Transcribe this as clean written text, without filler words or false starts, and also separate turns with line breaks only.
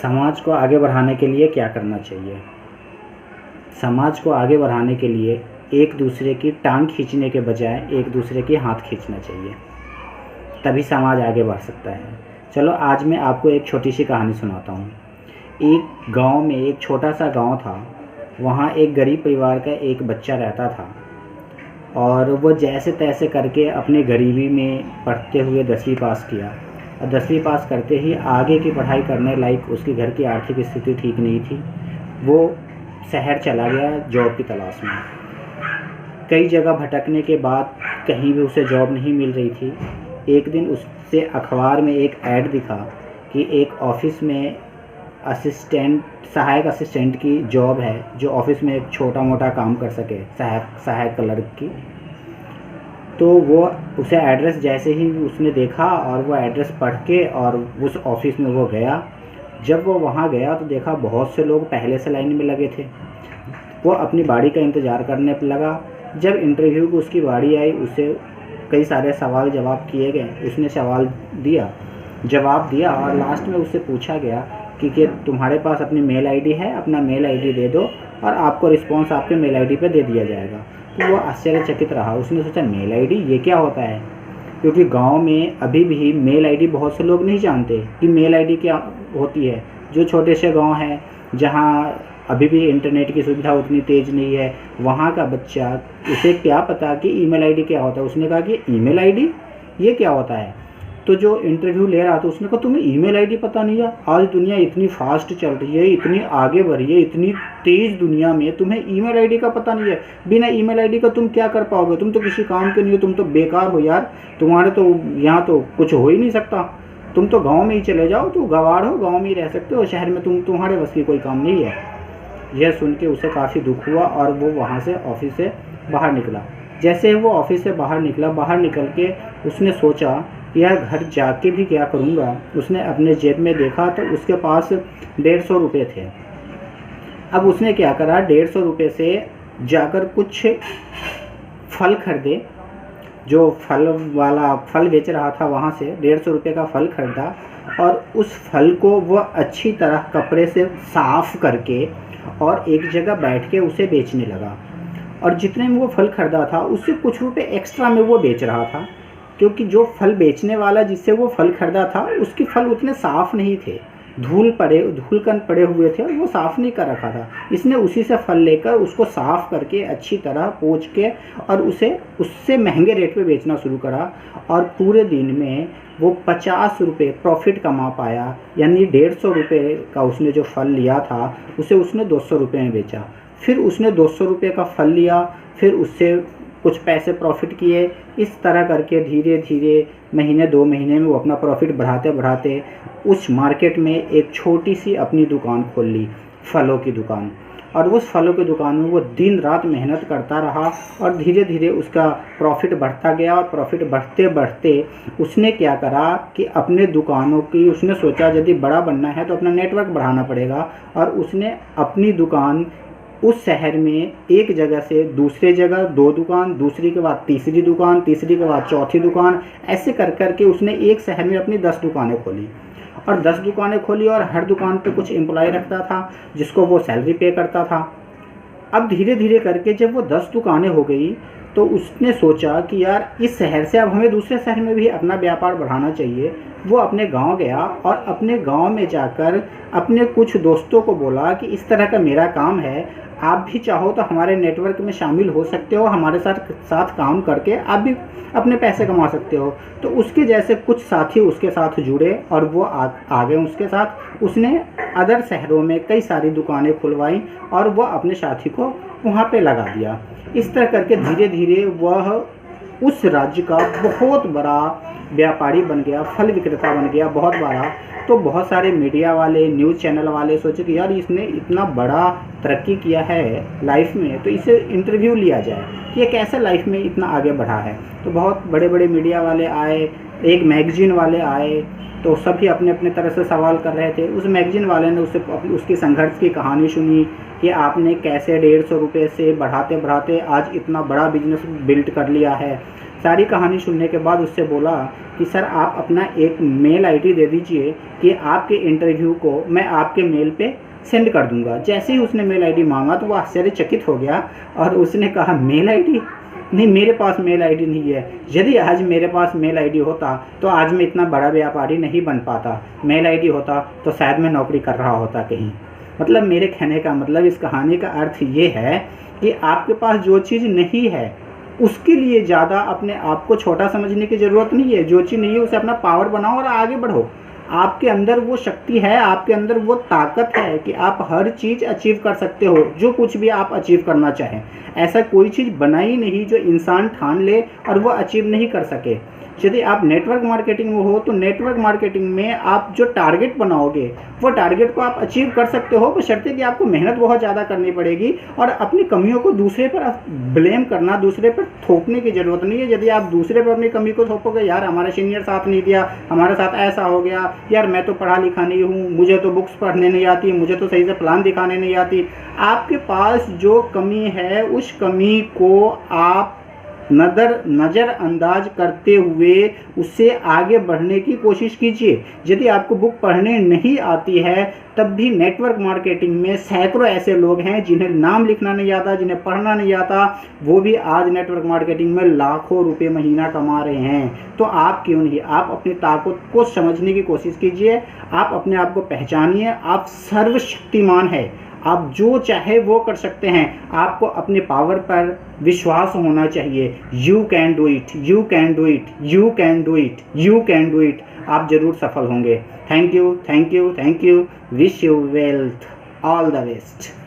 समाज को आगे बढ़ाने के लिए क्या करना चाहिए? समाज को आगे बढ़ाने के लिए एक दूसरे की टांग खींचने के बजाय एक दूसरे की हाथ खींचना चाहिए, तभी समाज आगे बढ़ सकता है। चलो आज मैं आपको एक छोटी सी कहानी सुनाता हूँ। एक गांव में एक छोटा सा गांव था। वहाँ एक गरीब परिवार का एक बच्चा रहता था और वो जैसे तैसे करके अपने गरीबी में पढ़ते हुए 10वीं पास किया। और 10वीं पास करते ही आगे की पढ़ाई करने लायक उसके घर की आर्थिक स्थिति ठीक नहीं थी। वो शहर चला गया जॉब की तलाश में। कई जगह भटकने के बाद कहीं भी उसे जॉब नहीं मिल रही थी। एक दिन उससे अखबार में एक ऐड दिखा कि एक ऑफिस में सहायक असिस्टेंट की जॉब है, जो ऑफिस में एक छोटा मोटा काम कर सके, सहायक क्लर्क की। तो वो उसे एड्रेस जैसे ही उसने देखा और वो एड्रेस पढ़ के और उस ऑफिस में वो गया। जब वो वहाँ गया तो देखा बहुत से लोग पहले से लाइन में लगे थे। वो अपनी बारी का इंतज़ार करने पर लगा। जब इंटरव्यू को उसकी बारी आई, उसे कई सारे सवाल जवाब किए गए। उसने जवाब दिया और लास्ट में उससे पूछा गया कि तुम्हारे पास अपनी मेल आईडी है, अपना मेल आईडी दे दो और आपको रिस्पॉन्स आपके मेल आईडी पे दे दिया जाएगा। तो वो आश्चर्यचकित रहा। उसने सोचा मेल आईडी ये क्या होता है, क्योंकि गांव में अभी भी मेल आईडी बहुत से लोग नहीं जानते कि मेल आईडी क्या होती है। जो छोटे से गाँव हैं जहाँ अभी भी इंटरनेट की सुविधा उतनी तेज़ नहीं है, वहाँ का बच्चा, उसे क्या पता कि ईमेल आईडी क्या होता है। उसने कहा कि ईमेल आईडी ये क्या होता है। तो जो इंटरव्यू ले रहा था उसने कहा तुम्हें ईमेल आईडी पता नहीं है? आज दुनिया इतनी फास्ट चल रही है, इतनी आगे बढ़ी है, इतनी तेज़ दुनिया में तुम्हें ईमेल आईडी का पता नहीं है? बिना ईमेल आईडी का तुम क्या कर पाओगे? तुम तो किसी काम के नहीं हो, तुम तो बेकार हो यार। तुम्हारे तो यहाँ तो कुछ हो ही नहीं सकता। तुम तो गाँव में ही चले जाओ, तो गंवार हो, गाँव में ही रह सकते हो, शहर में तुम्हारे बस की कोई काम नहीं है। यह सुन के उसे काफ़ी दुख हुआ और वो वहाँ से ऑफिस से बाहर निकला। जैसे वो ऑफिस से बाहर निकल के उसने सोचा यार घर जाके भी क्या करूँगा। उसने अपने जेब में देखा तो उसके पास 150 रुपये थे। अब उसने क्या करा, 150 रुपये से जाकर कुछ फल खरीदे। जो फल बेच रहा था वहाँ से 150 रुपये का फल खरीदा और उस फल को वह अच्छी तरह कपड़े से साफ़ करके और एक जगह बैठ के उसे बेचने लगा। और जितने में वो फल खरीदा था उससे कुछ रुपए एक्स्ट्रा में वो बेच रहा था, क्योंकि जो फल बेचने वाला जिससे वो फल खरीदा था उसके फल उतने साफ़ नहीं थे, धूलकण पड़े हुए थे और वो साफ़ नहीं कर रखा था। इसने उसी से फल लेकर उसको साफ़ करके अच्छी तरह पोंछ के और उसे उससे महंगे रेट पे बेचना शुरू करा। और पूरे दिन में वो 50 रुपये प्रॉफिट कमा पाया। यानी 150 रुपये का उसने जो फल लिया था उसे उसने 200 रुपये में बेचा। फिर उसने 200 रुपये का फल लिया, फिर उससे कुछ पैसे प्रॉफिट किए। इस तरह करके धीरे धीरे महीने 2 महीने में वो अपना प्रॉफिट बढ़ाते बढ़ाते उस मार्केट में एक छोटी सी अपनी दुकान खोल ली, फलों की दुकान। और उस फलों की दुकान में वो दिन रात मेहनत करता रहा और धीरे धीरे उसका प्रॉफिट बढ़ता गया। और प्रॉफिट बढ़ते बढ़ते उसने क्या करा कि अपने दुकानों की उसने सोचा यदि बड़ा बनना है तो अपना नेटवर्क बढ़ाना पड़ेगा। और उसने अपनी दुकान उस शहर में एक जगह से दूसरे जगह 2 दुकान, दूसरी के बाद तीसरी दुकान, तीसरी के बाद चौथी दुकान, ऐसे कर करके उसने एक शहर में अपनी 10 दुकानें खोली। और 10 दुकानें खोली और हर दुकान पे कुछ एम्प्लॉय रखता था जिसको वो सैलरी पे करता था। अब धीरे धीरे करके जब वो 10 दुकानें हो गई तो उसने सोचा कि यार इस शहर से अब हमें दूसरे शहर में भी अपना व्यापार बढ़ाना चाहिए। वो अपने गांव गया और अपने गांव में जाकर अपने कुछ दोस्तों को बोला कि इस तरह का मेरा काम है, आप भी चाहो तो हमारे नेटवर्क में शामिल हो सकते हो, हमारे साथ काम करके आप भी अपने पैसे कमा सकते हो। तो उसके जैसे कुछ साथी उसके साथ जुड़े और वो आ गए उसके साथ। उसने अदर शहरों में कई सारी दुकानें खुलवाई और वह अपने साथी को वहाँ पे लगा दिया। इस तरह करके धीरे धीरे वह उस राज्य का बहुत बड़ा व्यापारी बन गया, फल विक्रेता बन गया, बहुत बड़ा। तो बहुत सारे मीडिया वाले, न्यूज़ चैनल वाले सोचे कि यार इसने इतना बड़ा तरक्की किया है लाइफ में, तो इसे इंटरव्यू लिया जाए कि ये कैसे लाइफ में इतना आगे बढ़ा है। तो बहुत बड़े बड़े मीडिया वाले आए, एक मैगजीन वाले आए, तो सभी अपने अपने तरह से सवाल कर रहे थे। उस मैगजीन वाले ने उसकी संघर्ष की कहानी सुनी कि आपने कैसे 150 रुपये से बढ़ाते बढ़ाते आज इतना बड़ा बिजनेस बिल्ड कर लिया है। सारी कहानी सुनने के बाद उससे बोला कि सर आप अपना एक मेल आईडी दे दीजिए कि आपके इंटरव्यू को मैं आपके मेल पे सेंड कर दूंगा। जैसे ही उसने मेल आईडी मांगा तो वो आश्चर्यचकित हो गया और उसने कहा मेल आईडी? नहीं, मेरे पास मेल आईडी नहीं है। यदि आज मेरे पास मेल आईडी होता तो आज मैं इतना बड़ा व्यापारी नहीं बन पाता। मेल आईडी होता तो शायद मैं नौकरी कर रहा होता कहीं। मतलब मेरे कहने का मतलब, इस कहानी का अर्थ ये है कि आपके पास जो चीज़ नहीं है उसके लिए ज़्यादा अपने आप को छोटा समझने की ज़रूरत नहीं है। जो चीज़ नहीं है उसे अपना पावर बनाओ और आगे बढ़ो। आपके अंदर वो शक्ति है, आपके अंदर वो ताकत है कि आप हर चीज़ अचीव कर सकते हो, जो कुछ भी आप अचीव करना चाहें। ऐसा कोई चीज़ बना ही नहीं जो इंसान ठान ले और वो अचीव नहीं कर सके। यदि आप नेटवर्क मार्केटिंग में हो तो नेटवर्क मार्केटिंग में आप जो टारगेट बनाओगे वो टारगेट को आप अचीव कर सकते हो, बशर्ते कि आपको मेहनत बहुत ज़्यादा करनी पड़ेगी और अपनी कमियों को दूसरे पर ब्लेम करना, दूसरे पर थोपने की ज़रूरत नहीं है। यदि आप दूसरे पर अपनी कमी को थोपोगे, यार हमारा सीनियर साथ नहीं दिया, हमारे साथ ऐसा हो गया, यार मैं तो पढ़ा लिखा नहीं हूँ, मुझे तो बुक्स पढ़ने नहीं आती, मुझे तो सही से प्लान दिखाने नहीं आती। आपके पास जो कमी है उस कमी को आप नज़रअंदाज करते हुए उससे आगे बढ़ने की कोशिश कीजिए। यदि आपको बुक पढ़ने नहीं आती है तब भी नेटवर्क मार्केटिंग में सैकड़ों ऐसे लोग हैं जिन्हें नाम लिखना नहीं आता, जिन्हें पढ़ना नहीं आता, वो भी आज नेटवर्क मार्केटिंग में लाखों रुपए महीना कमा रहे हैं। तो आप क्यों नहीं? आप अपनी ताकत को समझने की कोशिश कीजिए, आप अपने आप को पहचानिए। आप सर्वशक्तिमान है, आप जो चाहे वो कर सकते हैं। आपको अपने पावर पर विश्वास होना चाहिए। You can do it, you can do it, you can do it, you can do it. आप ज़रूर सफल होंगे। Thank you, thank you, thank you. Wish you wealth, all the best.